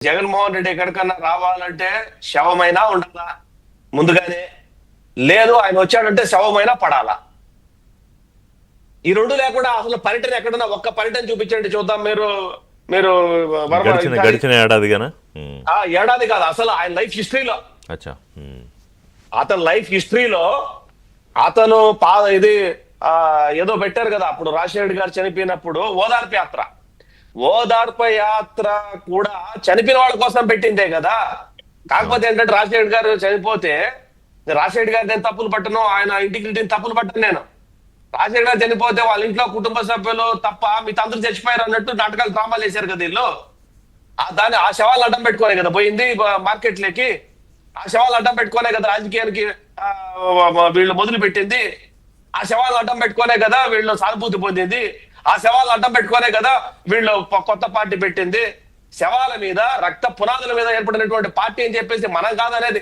జగన్మోహన్ రెడ్డి ఎక్కడికన్నా రావాలంటే శవమైనా ఉండాలా ముందుగానే, లేదు ఆయన వచ్చాడంటే శవమైనా పడాలా. ఈ రెండు లేకుండా అసలు పర్యటన ఎక్కడన్నా ఒక్క పర్యటన చూపించండి చూద్దాం. మీరు మీరు వర్మ గడిచిన ఏడాదిగానా? ఏడాది కాదు, అసలు ఆయన లైఫ్ హిస్టరీలో, అచ్చా. అతని లైఫ్ హిస్టరీలో అతను ఇది ఏదో పెట్టారు కదా అప్పుడు రాజశేఖర్ గారు చనిపోయినప్పుడు ఓదార్పు యాత్ర. ఓదార్పు యాత్ర కూడా చనిపోయిన వాళ్ళ కోసం పెట్టిందే కదా. కాకపోతే ఏంటంటే రాజశేఖర్ గారు చనిపోతే రాజశేఖర్ గారి నేను తప్పులు పట్టను, ఆయన ఇంటిగ్రిటీని తప్పులు పట్టను నేను. రాజశేఖర్ గారు చనిపోతే వాళ్ళ ఇంట్లో కుటుంబ సభ్యులు తప్ప మిగతా అందరూ చచ్చిపోయారు అన్నట్టు నాటకాలు డ్రామాలు వేశారు కదా వీళ్ళు. ఆ శవాలను అడ్డం పెట్టుకోనే కదా పోయింది మార్కెట్లోకి. ఆ శవాలను అడ్డం పెట్టుకోనే కదా రాజకీయానికి వీళ్ళు మొదలు పెట్టింది. ఆ శవాలను అడ్డం పెట్టుకోనే కదా వీళ్ళు సానుభూతి పొందింది. ఆ శవాలను అడ్డం పెట్టుకోనే కదా వీళ్ళు కొత్త పార్టీ పెట్టింది. శవాల మీద రక్త పునాదుల మీద ఏర్పడినటువంటి పార్టీ అని చెప్పేసి మనం కాదనేది